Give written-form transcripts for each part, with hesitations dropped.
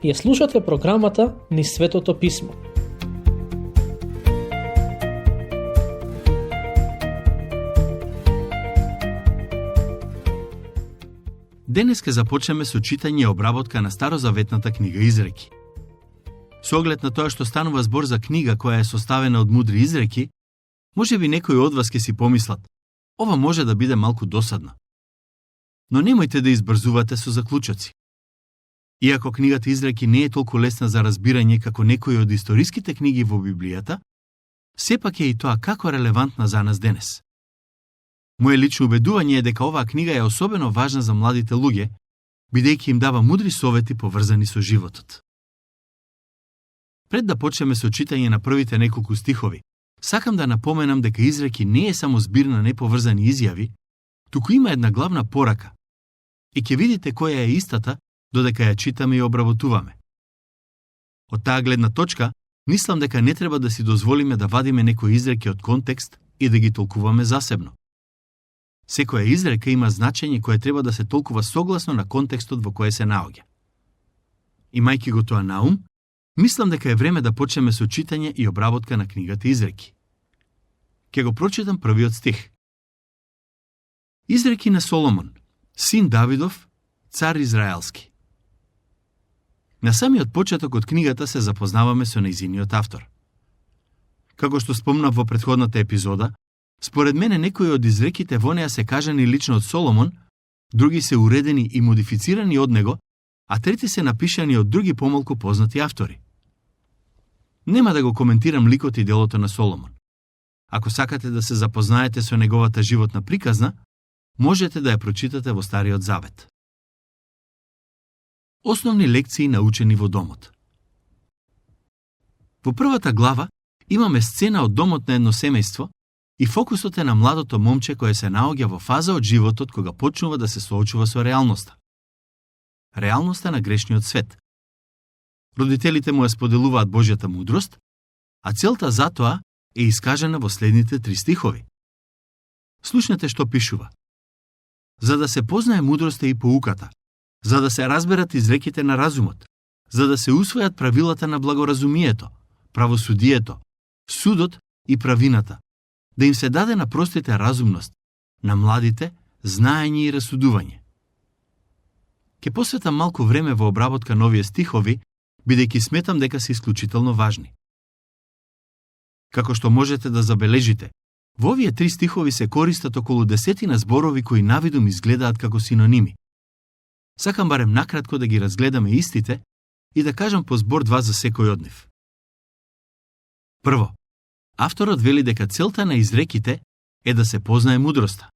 Ја слушате програмата Низ Светото Писмо. Денес ке започнеме со читање и обработка на Старозаветната книга Изреки. Со оглед на тоа што станува збор за книга која е составена од мудри изреки, можеби некои од вас ке си помислат, ова може да биде малку досадно. Но немојте да избрзувате со заклучоци. Иако книгата Изреки не е толку лесна за разбирање како некои од историските книги во Библијата, сепак е и тоа како релевантна за нас денес. Моje лично убедување е дека оваа книга е особено важна за младите луѓе, бидејќи им дава мудри совети поврзани со животот. Пред да почнеме со читање на првите неколку стихови, сакам да напоменам дека Изреки не е само збир на неповрзани изјави, туку има една главна порака. И ќе видите која е истата, додека ја читаме и обработуваме. Од таа гледна точка, мислам дека не треба да си дозволиме да вадиме некои изреки од контекст и да ги толкуваме засебно. Секоја изрека има значење кое треба да се толкува согласно на контекстот во кој се наоѓа. Имајќи го тоа на ум, мислам дека е време да почнеме со читање и обработка на книгата Изреки. Ке го прочитам првиот стих. Изреки на Соломон, син Давидов, цар израелски. На самиот почеток од книгата се запознаваме со нејзиниот автор. Како што спомнав во претходната епизода, според мене некои од изреките во неа се кажани лично од Соломон, други се уредени и модифицирани од него, а трети се напишани од други помалку познати автори. Нема да го коментирам ликот и делото на Соломон. Ако сакате да се запознаете со неговата животна приказна, можете да ја прочитате во Стариот Завет. Основни лекции научени во домот. Во првата глава имаме сцена од домот на едно семејство и фокусот е на младото момче кое се наоѓа во фаза од животот кога почнува да се соочува со реалноста. Реалноста на грешниот свет. Родителите му ја споделуваат Божјата мудрост, а целта за тоа е искажена во следните 3 стихови. Слушнете што пишува. За да се познае мудроста и поуката, за да се разберат изреките на разумот, за да се усвојат правилата на благоразумието, правосудието, судот и правината, да им се даде на простите разумност, на младите знаење и расудување. Ке посветам малку време во обработка на овие стихови, бидејќи сметам дека се исклучително важни. Како што можете да забележите, во овие 3 стихови се користат околу 10 зборови кои навидум изгледаат како синоними. Сакам барем накратко да ги разгледаме истите и да кажам по збор 2 за секој од нив. Прво, авторот вели дека целта на изреките е да се познае мудроста.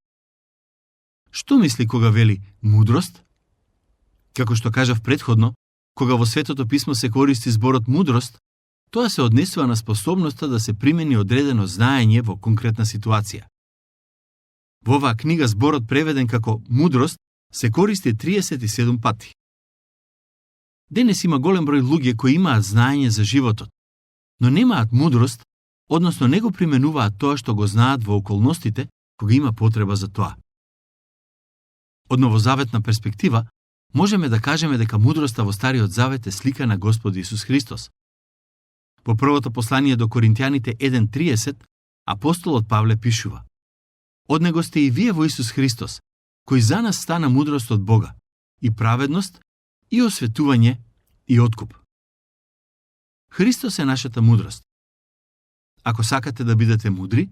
Што мисли кога вели мудрост? Како што кажав претходно, кога во Светото Писмо се користи зборот мудрост, тоа се однесува на способноста да се примени одредено знаење во конкретна ситуација. Во оваа книга зборот преведен како мудрост се користи 37 пати. Денес има голем број луѓе кои имаат знаење за животот, но немаат мудрост, односно не го применуваат тоа што го знаат во околностите кога има потреба за тоа. Од новозаветна перспектива, можеме да кажеме дека мудроста во Стариот Завет е слика на Господ Исус Христос. Во првото послание до Коринтијаните 1:30, апостолот Павле пишува: Од него сте и вие во Исус Христос, кој за нас стана мудрост од Бога, и праведност, и осветување, и откуп. Христос е нашата мудрост. Ако сакате да бидете мудри,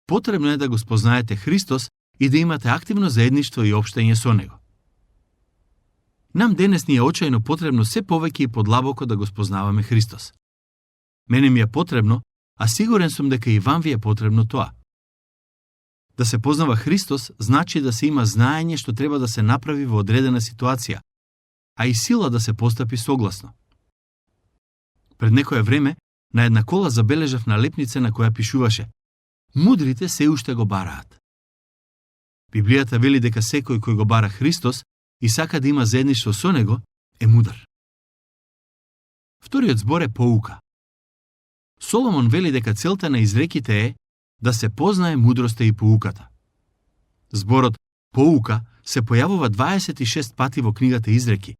потребно е да го спознаете Христос и да имате активно заедништво и општење со Него. Нам денес ни е очајно потребно се повеќе и подлабоко да го спознаваме Христос. Мене ми е потребно, а сигурен сум дека и вам ви е потребно тоа. Да се познава Христос значи да се има знаење што треба да се направи во одредена ситуација, а и сила да се постапи согласно. Пред некое време, на една кола забележав налепница на која пишуваше: Мудрите се уште го бараат. Библијата вели дека секој кој го бара Христос и сака да има заедништво со Него, е мудар. Вториот збор е поука. Соломон вели дека целта на изреките е да се познае мудроста и поуката. Зборот поука се појавува 26 пати во книгата Изреки,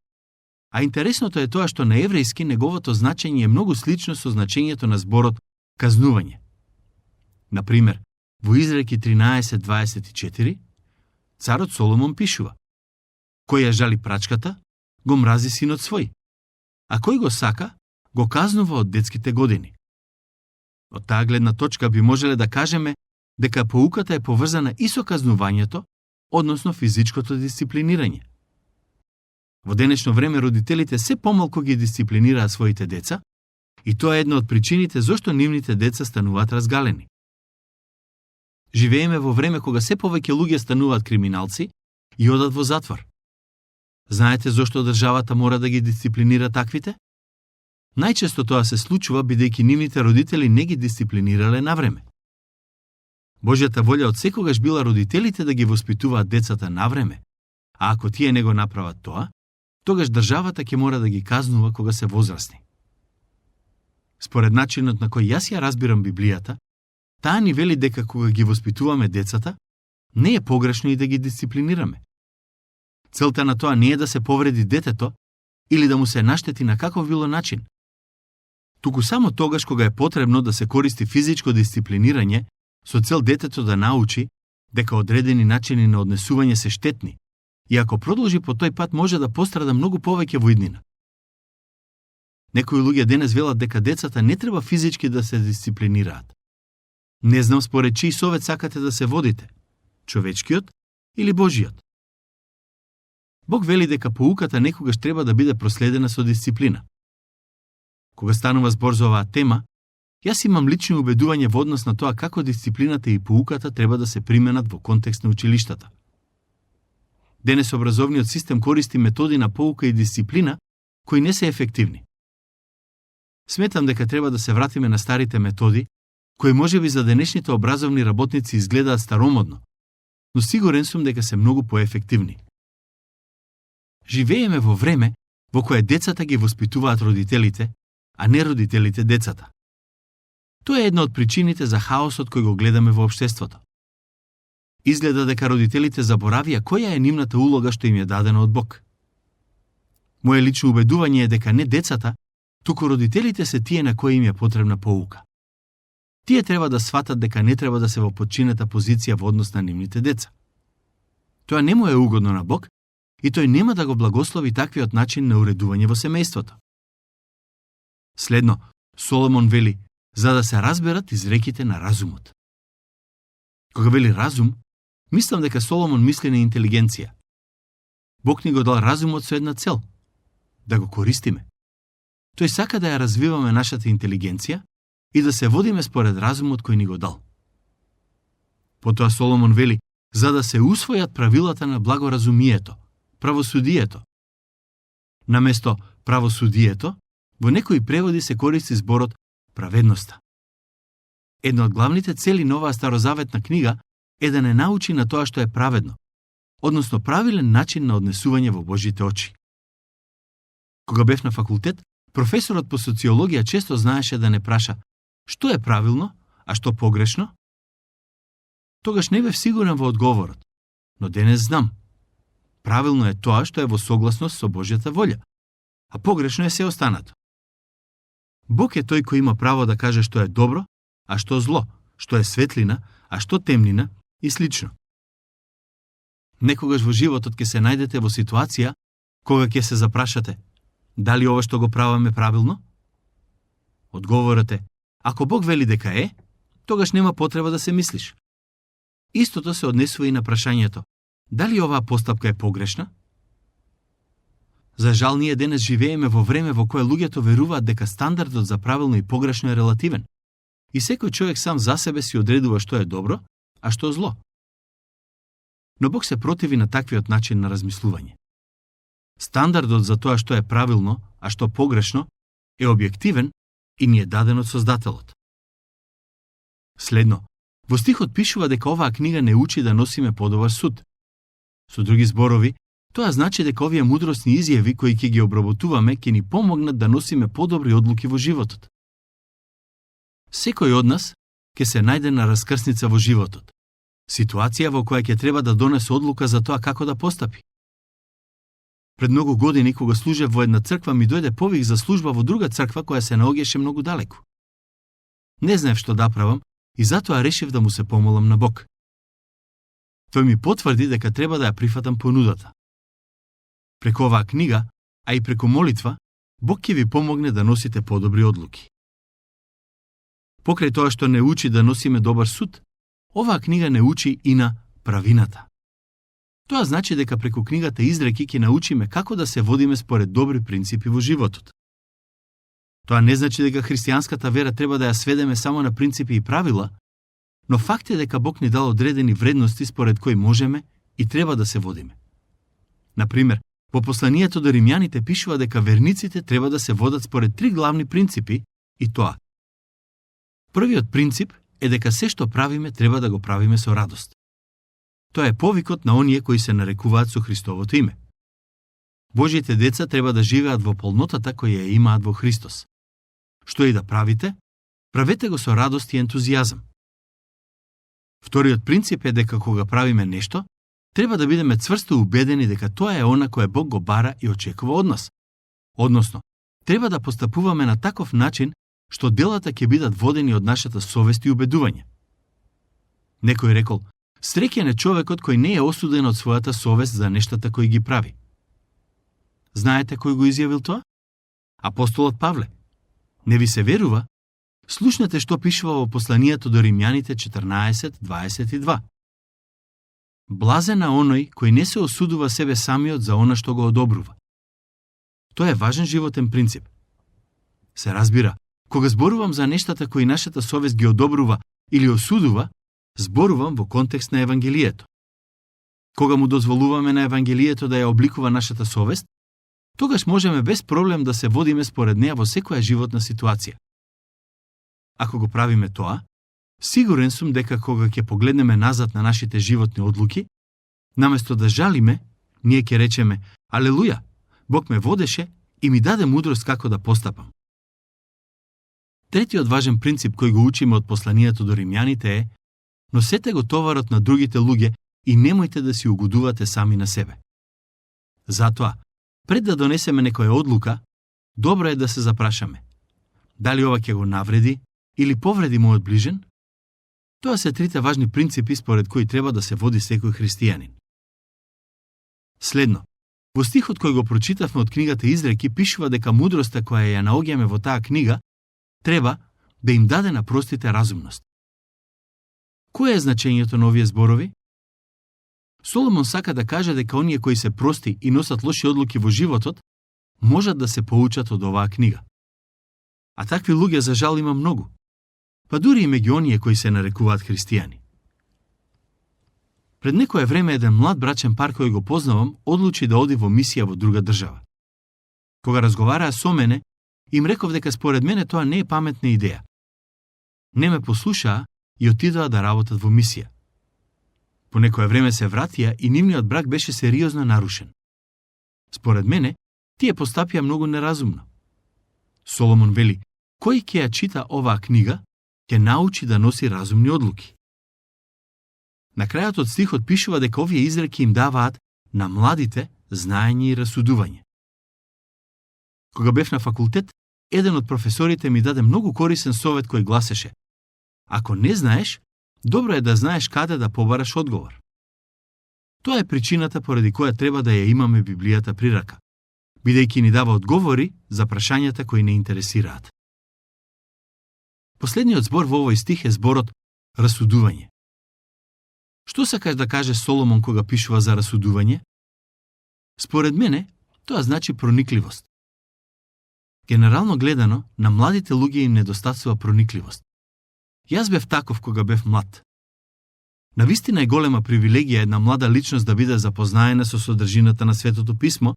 А интересното е тоа што на еврејски неговото значење е многу слично со значењето на зборот казнување. Например, во Изреки 13:24, царот Соломон пишува: Кој ја жали прачката, го мрази синот свој, а кој го сака, го казнува од детските години. Од таа гледна точка би можеле да кажеме дека поуката е поврзана и со казнувањето, односно физичкото дисциплинирање. Во денешно време родителите се помалку ги дисциплинираат своите деца и тоа е една од причините зошто нивните деца стануваат разгалени. Живееме во време кога се повеќе луѓе стануваат криминалци и одат во затвор. Знаете зошто државата мора да ги дисциплинира таквите? Најчесто тоа се случува бидејќи нивните родители не ги дисциплинирале навреме. Божјата волја од секогаш била родителите да ги воспитуваат децата навреме, а ако тие не го направат тоа, тогаш државата ќе мора да ги казнува кога се возрасни. Според начинот на кој јас ја разбирам Библијата, таа ни вели дека кога ги воспитуваме децата, не е погрешно и да ги дисциплинираме. Целта на тоа не е да се повреди детето или да му се наштети на каков било начин. Туку само тогаш кога е потребно да се користи физичко дисциплинирање со цел детето да научи дека одредени начини на однесување се штетни и ако продолжи по тој пат може да пострада многу повеќе во иднина. Некои луѓе денес велат дека децата не треба физички да се дисциплинираат. Не знам според чиј совет сакате да се водите, човечкиот или Божиот. Бог вели дека поуката некогаш треба да биде проследена со дисциплина. Кога станува збор за оваа тема, јас имам лични убедување во однос на тоа како дисциплината и поуката треба да се применат во контекст на училиштата. Денес образовниот систем користи методи на поука и дисциплина кои не се ефективни. Сметам дека треба да се вратиме на старите методи, кои можеби за денешните образовни работници изгледаат старомодно, но сигурен сум дека се многу поефективни. Живееме во време во кое децата ги воспитуваат родителите, а не родителите децата. Тоа е една од причините за хаосот кој го гледаме во општеството. Изгледа дека родителите заборавија која е нивната улога што им е дадена од Бог. Моje лично убедување е дека не децата, туку родителите се тие на кои им е потребна поука. Тие треба да сватат дека не треба да се во подчинета позиција во однос на нивните деца. Тоа не му е угодно на Бог и тој нема да го благослови таквиот начин на уредување во семејството. Следно, Соломон вели, за да се разберат изреките на разумот. Кога вели разум, мислам дека Соломон мисли на интелигенција. Бог ни го дал разумот со една цел – да го користиме. Тој сака да ја развиваме нашата интелигенција и да се водиме според разумот кој ни го дал. Потоа Соломон вели, за да се усвојат правилата на благоразумието, правосудието. Наместо правосудието, во некои преводи се користи зборот праведноста. Една од главните цели на оваа старозаветна книга е да не научи на тоа што е праведно, односно правилен начин на однесување во Божите очи. Кога бев на факултет, професорот по социологија често знаеше да не праша што е правилно, а што погрешно. Тогаш не бев сигурен во одговорот, но денес знам. Правилно е тоа што е во согласност со Божјата волја, а погрешно е се останато. Бог е тој кој има право да каже што е добро, а што зло, што е светлина, а што темнина и слично. Некогаш во животот ќе се најдете во ситуација кога ќе се запрашате дали ова што го праваме правилно? Одговорот е, ако Бог вели дека е, тогаш нема потреба да се мислиш. Истото се однесува и на прашањето, дали оваа постапка е погрешна? За жал, ние денес живееме во време во кое луѓето веруваат дека стандардот за правилно и погрешно е релативен и секој човек сам за себе си одредува што е добро, а што зло. Но Бог се противи на таквиот начин на размислување. Стандардот за тоа што е правилно, а што погрешно, е објективен и ни е даден од Создателот. Следно, во стихот пишува дека оваа книга не учи да носиме подобар суд. Со други зборови, тоа значи дека овие мудросни изјави кои ќе ги обработуваме ќе ни помогнат да носиме подобри одлуки во животот. Секој од нас ќе се најде на раскрсница во животот. Ситуација во која ќе треба да донесе одлука за тоа како да постапи. Пред многу години, кога служев во една црква, ми дојде повик за служба во друга црква која се наоѓаше многу далеку. Не знаев што да правам и затоа решив да му се помолам на Бог. Тој ми потврди дека треба да ја прифатам понудата. Преку оваа книга, а и преку молитва, Бог ќе ви помогне да носите подобри одлуки. Покрај тоа што не учи да носиме добар суд, оваа книга не учи и на правината. Тоа значи дека преку книгата Изреки ќе научиме како да се водиме според добри принципи во животот. Тоа не значи дека христијанската вера треба да ја сведеме само на принципи и правила, но факт е дека Бог ни дал одредени вредности според кои можеме и треба да се водиме. Например, во посланието до римјаните пишува дека верниците треба да се водат според 3 главни принципи, и тоа. Првиот принцип е дека се што правиме треба да го правиме со радост. Тоа е повикот на оние кои се нарекуваат со Христовото име. Божјите деца треба да живеат во полнотата која ја имаат во Христос. Што и да правите, правете го со радост и ентузијазам. Вториот принцип е дека кога правиме нешто, треба да бидеме цврсто убедени дека тоа е она кое Бог го бара и очекува од нас. Односно, треба да постапуваме на таков начин што делата ќе бидат водени од нашата совест и убедување. Некој рекол: среќен е човекот кој не е осуден од својата совест за нештата кои ги прави. Знаете кој го изјавил тоа? Апостолот Павле. Не ви се верува? Слушнете што пишува во посланието до Римјаните 14:22. Блазен на оној кој не се осудува себе самиот за она што го одобрува. Тоа е важен животен принцип. Се разбира, кога зборувам за нештата кои нашата совест ги одобрува или осудува, зборувам во контекст на Евангелието. Кога му дозволуваме на Евангелието да ја обликува нашата совест, тогаш можеме без проблем да се водиме според неа во секоја животна ситуација. Ако го правиме тоа, сигурен сум дека кога ќе погледнеме назад на нашите животни одлуки, наместо да жалиме, ние ќе речеме: алелуја, Бог ме водеше и ми даде мудрост како да постапам. Третиот важен принцип кој го учиме од посланието до Римјаните е: носете го товарот на другите луѓе и немојте да си угодувате сами на себе. Затоа, пред да донесеме некоја одлука, добро е да се запрашаме: дали ова ќе го навреди или повреди мојот ближен? Тоа се трите важни принципи според кои треба да се води секој христијанин. Следно, во стихот кој го прочитавме од книгата Изреки пишува дека мудроста која ја наоѓаме во таа книга треба да им даде на простите разумност. Кој е значењето на овие зборови? Соломон сака да каже дека оние кои се прости и носат лоши одлуки во животот можат да се поучат од оваа книга. А такви луѓе за жал има многу, па дури и меѓу оние кои се нарекуваат христијани. Пред некое време еден млад брачен пар кој го познавам одлучи да оди во мисија во друга држава. Кога разговараа со мене, им реков дека според мене тоа не е паметна идеја. Не ме послушаа и отидоа да работат во мисија. По некое време се вратија и нивниот брак беше сериозно нарушен. Според мене, тие постапија многу неразумно. Соломон вели: кој ќе ја чита оваа книга, ќе научи да носи разумни одлуки. На крајот од стихот пишува дека овие изреки им даваат на младите знаење и расудување. Кога бев на факултет, еден од професорите ми даде многу корисен совет кој гласеше: ако не знаеш, добро е да знаеш каде да побараш одговор. Тоа е причината поради која треба да ја имаме Библијата при рака, бидејќи ни дава одговори за прашањата кои не интересираат. Последниот збор во овој стих е зборот расудување. Што сакаш да каже Соломон кога пишува за расудување? Според мене, тоа значи проникливост. Генерално гледано, на младите луѓе им недостатува проникливост. Јас бев таков кога бев млад. Навистина е голема привилегија една млада личност да биде запознаена со содржината на Светото Писмо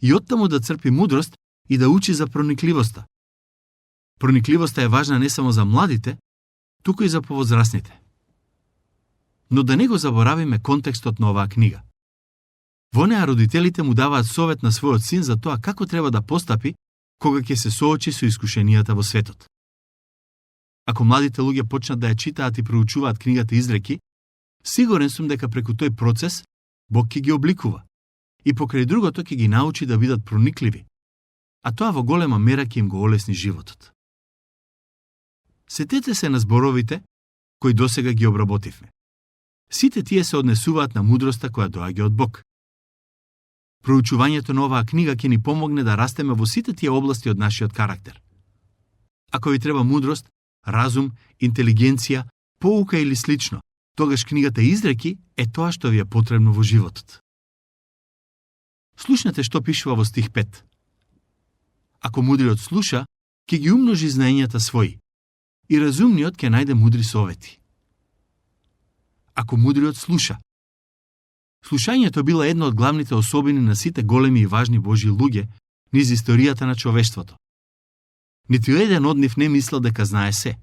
и оттаму да црпи мудрост и да учи за проникливоста. Проникливоста е важна не само за младите, туку и за повозрасните. Но да не го заборавиме контекстот на оваа книга. Во неа родителите му даваат совет на својот син за тоа како треба да постапи кога ќе се соочи со искушенијата во светот. Ако младите луѓе почнат да ја читаат и проучуваат книгата Изреки, сигурен сум дека преку тој процес Бог ќе ги обликува и покрај другото ќе ги научи да бидат проникливи, а тоа во голема мера ќе им го олесни животот. Сетете се на зборовите кои досега ги обработивме. Сите тие се однесуваат на мудроста која доаѓа од Бог. Проучувањето на оваа книга ќе ни помогне да растеме во сите тие области од нашиот карактер. Ако ви треба мудрост, разум, интелигенција, поука или слично, тогаш книгата Изреки е тоа што ви е потребно во животот. Слушнете што пишува во стих 5. Ако мудриот слуша, ќе ги умножи знаењата своји, и разумниот ќе најде мудри совети. Ако мудриот слуша. Слушањето била една од главните особини на сите големи и важни Божји луѓе низ историјата на човештвото. Ниту еден од нив не мислел дека знае се.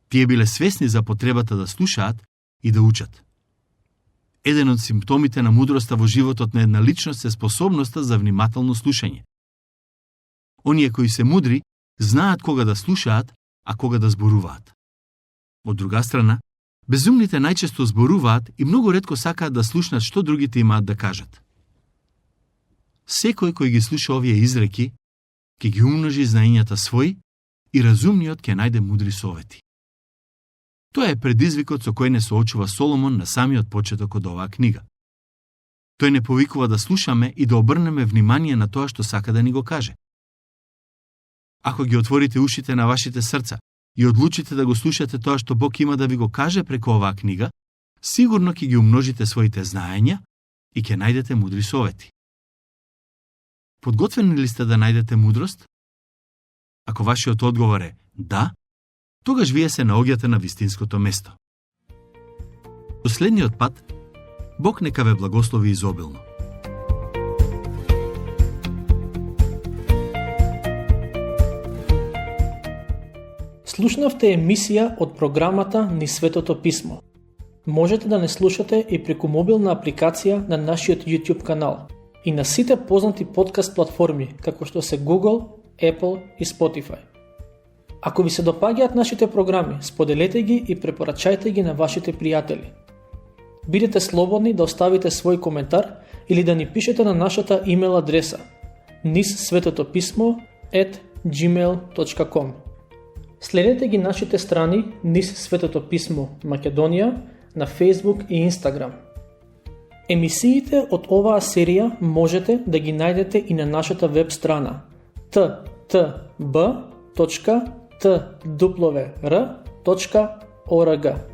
Тие биле свесни за потребата да слушаат и да учат. Еден од симптомите на мудроста во животот на една личност е способноста за внимателно слушање. Оние кои се мудри знаат кога да слушаат, а кога да зборуваат. Од друга страна, безумните најчесто зборуваат и многу ретко сакаат да слушнат што другите имаат да кажат. Секој кој ги слуша овие изреки, ќе ги умножи знаењата своји и разумниот ќе најде мудри совети. Тоа е предизвикот со кој не соочува Соломон на самиот почеток од оваа книга. Тој не повикува да слушаме и да обрнеме внимание на тоа што сака да ни го каже. Ако ги отворите ушите на вашите срца и одлучите да го слушате тоа што Бог има да ви го каже преку оваа книга, сигурно ќе ги умножите своите знаења и ќе најдете мудри совети. Подготвени ли сте да најдете мудрост? Ако вашиот одговор е да, тогаш вие се наоѓате на вистинското место. До следниот пат, Бог нека ве благослови изобилно. Слушнавте емисија од програмата Низ Светото Писмо. Можете да не слушате и преку мобилна апликација на нашиот YouTube канал и на сите познати подкаст платформи, како што се Google, Apple и Spotify. Ако ви се допаѓаат нашите програми, споделете ги и препорачајте ги на вашите пријатели. Бидете слободни да оставите свој коментар или да ни пишете на нашата имейл адреса nizsvetopismo@gmail.com. Следете ги нашите страни Низ Светото Писмо Македонија на Facebook и Instagram. Емисиите од оваа серија можете да ги најдете и на нашата веб страна ttb.twr.org.